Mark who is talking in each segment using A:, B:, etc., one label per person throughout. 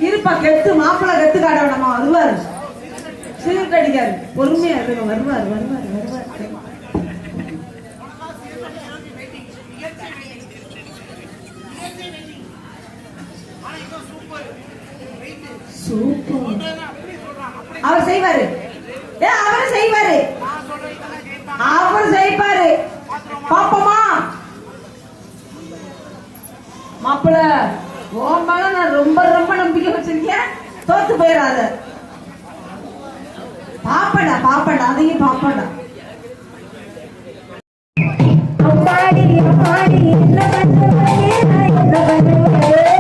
A: இருப்பா கெட்டு மாப்பிள்ள கெட்டு காடவனமா வருவாரு சீர்ட் அடிக்காரு பொறுமையா இருங்க வருவாரு வருவாரு வருவாரு அவர் செய்வாரு அவர் செய்வாரு அவர் செய்வாரு பாப்பமா மாப்பிள்ள உன் மேல நான் ரொம்ப ரொம்ப நம்பிக்கை வச்சிருக்கேன் தோத்து போயிடாத பாப்படா பாப்படா அதையும் பாப்படா அம்மாடி அம்மாடி என்ன பண்ணுவாயே என்ன பண்ணுவாயே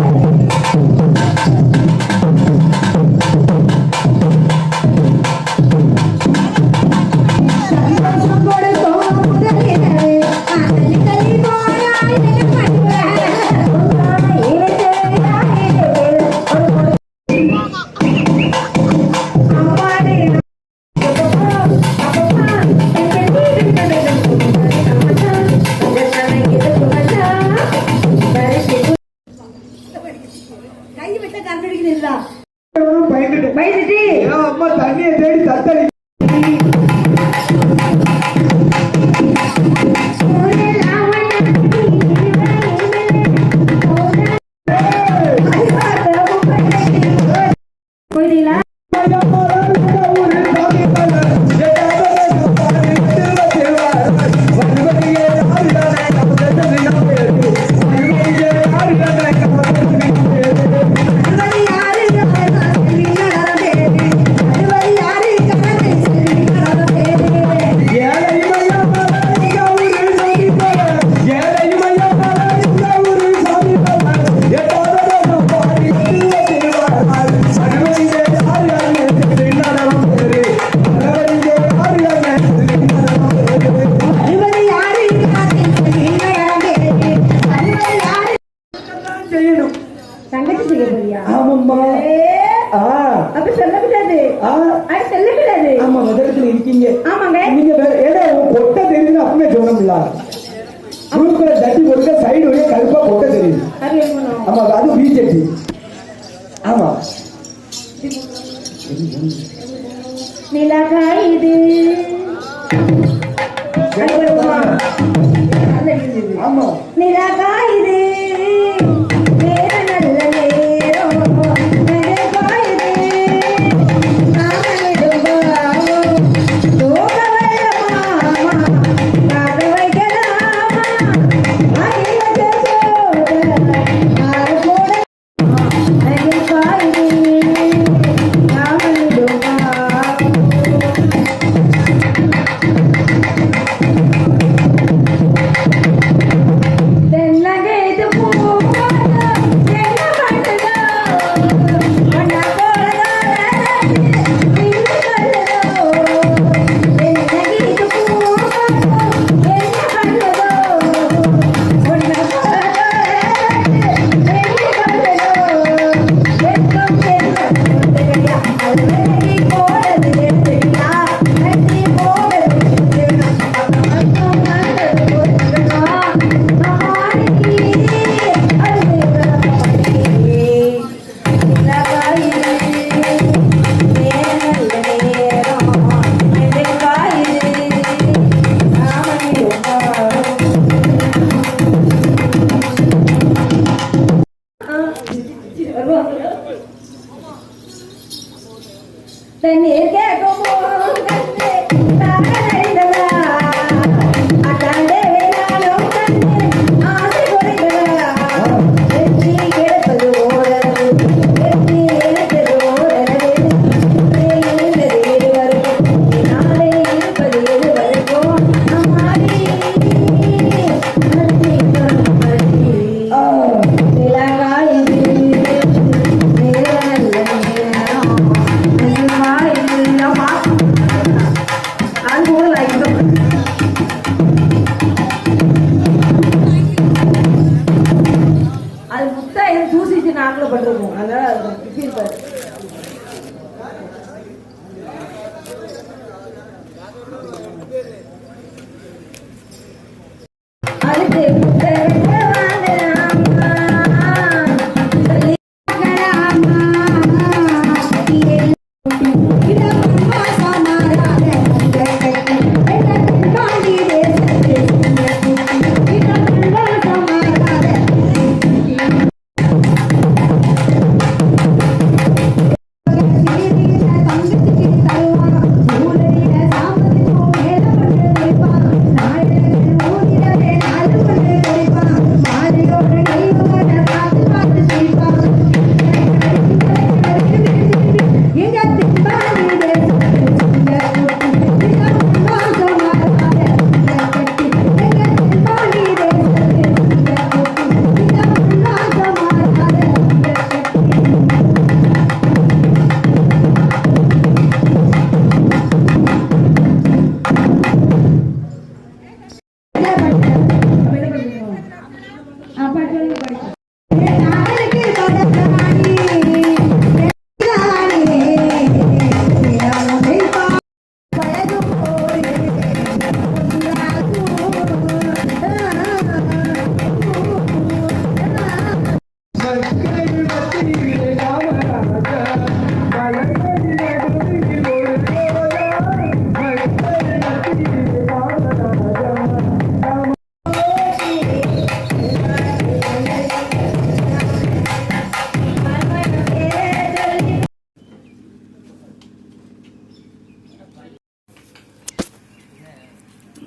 B: அம்மா தண்ணியை தேடி தத்தளி தட்டி கொடுக்க சைடு வழியா கருப்பா கொட்ட தெரியுது. ஆமா அது பிஜேபி. ஆமா
A: நிலகாயுது
B: ஆமா
A: நிலகாயுது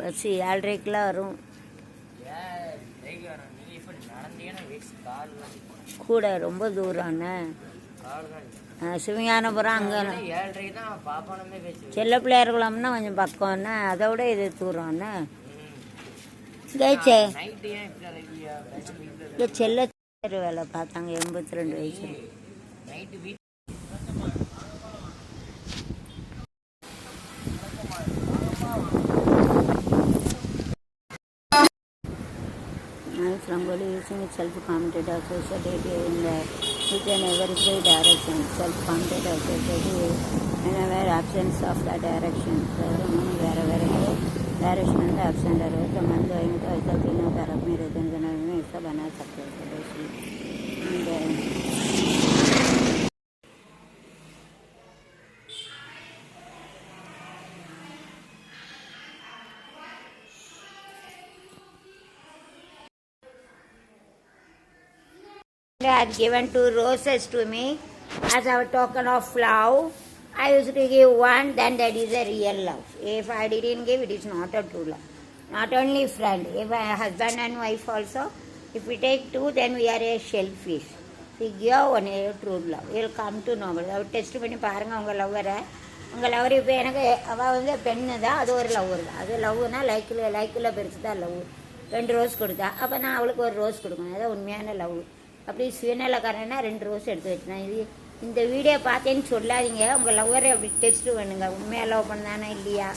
C: பஸ் 7:30க்குலாம் வரும். கூட ரொம்ப தூரம்ண்ணே. சிவஞானபுரம் அங்கே செல்ல பிள்ளையார்குளம்னா கொஞ்சம் பக்கம்ண்ணே. அதை விட இது தூரம்ண்ணே. இங்கே செல்ல வேலை பார்த்தாங்க 82 வயசு. Rangoli using self-commented associated in the with an every direction. Self-commented associated and aware absence of the direction. So wherever direction and the absent are the man going to the thing of the mirror than the name is a banana had given 2 roses to me as our token of love. I used to give one, then that is a real love. If I didn't give, it is not a true love. Not only friend, if a husband and wife also, if we take 2, then we are a shellfish. We give one a true love. You will come to know. Our testimony பாருங்க உங்கள் லவ்வரை. உங்கள் lower இப்போ எனக்கு அவள் வந்து பெண்ணு தான், அது ஒரு லவ்வர் தான். அது லவ்னா லைக்கில் பெருசு தான் லவ். 2 ரோஸ் கொடுத்தா, அப்போ நான் அவளுக்கு ஒரு ரோஸ் கொடுக்கணும். அதான் உண்மையான லவ். அப்படி சுயநலக்காரனா 2 ரோஸ் எடுத்து வச்சுனா. இது இந்த வீடியோ பார்த்தேன்னு சொல்லாதீங்க. உங்கள் லவ்வரை அப்படி டெஸ்ட்டு பண்ணுங்க. உண்மையாக லவ் பண்ணானா இல்லையா.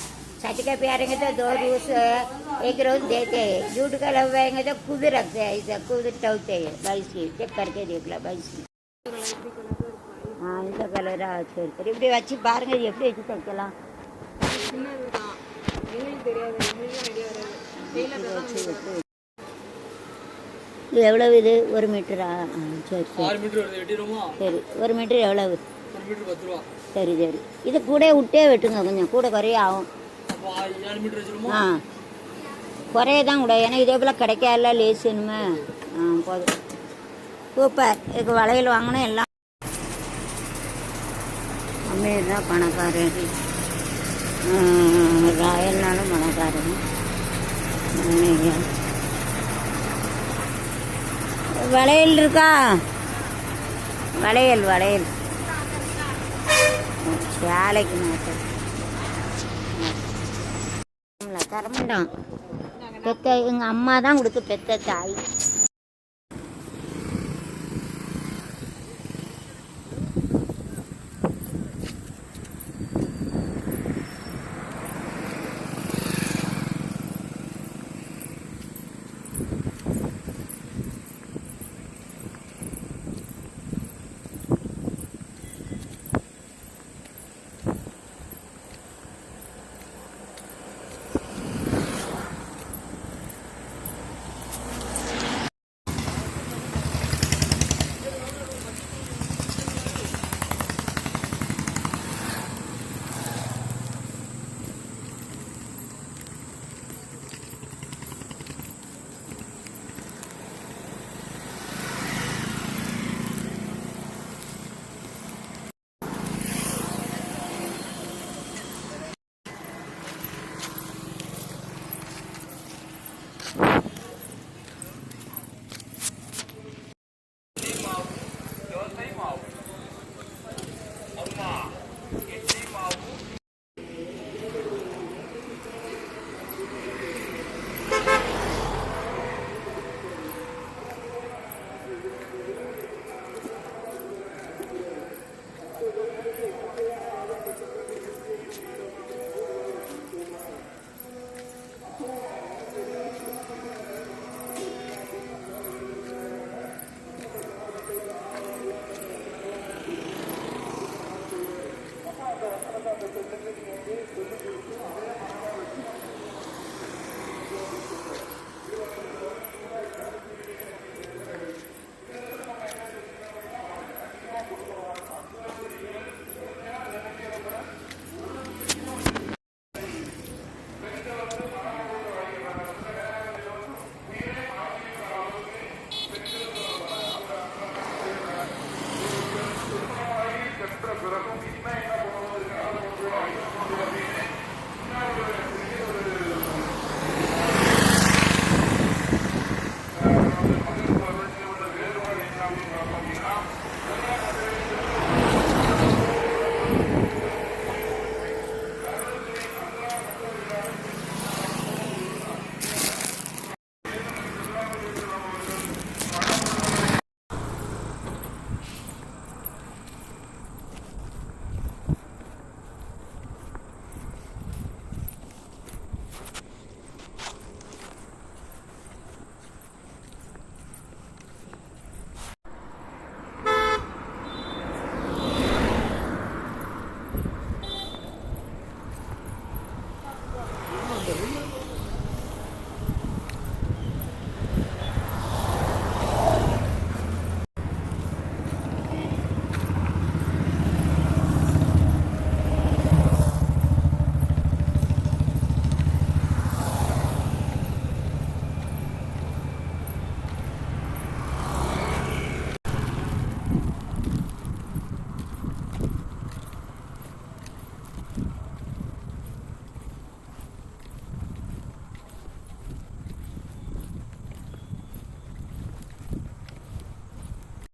C: सच के प्यार तो 2 रोज 1 रोज देते हैं. झूठ का लव आएंगे तो खुद रखते हैं. ऐसा खुद टवते हैं. 22 की चेक करके देख ला. 22 की हाँ இந்த கலரா சரி சரி. இப்படி வச்சு பாருங்க. இது எப்படி வச்சு தைக்கலாம். இது எவ்வளவு? இது 1 மீட்டரா? சரி சரி சரி. 1 மீட்டர் எவ்வளவு? சரி சரி. இது கூட விட்டே வெட்டுங்க. கொஞ்சம் கூட குறைய ஆகும். ஆ குறைய தான் கூட. ஏன்னா இதே போல் கிடைக்காதுல லேஸ் வேணுமே. போதும். சூப்பர். இதுக்கு வளையல் வாங்கணும். எல்லாம் அமீர் தான் பணக்காரர். ராயல்னாலும் பணக்காரர். வளையல் இருக்கா? வளையல் சேலைக்கு மாட்டேன் தரமாட்டான். பெத்த எங்கள் அம்மா தான் கொடுத்து பெத்த தாய்.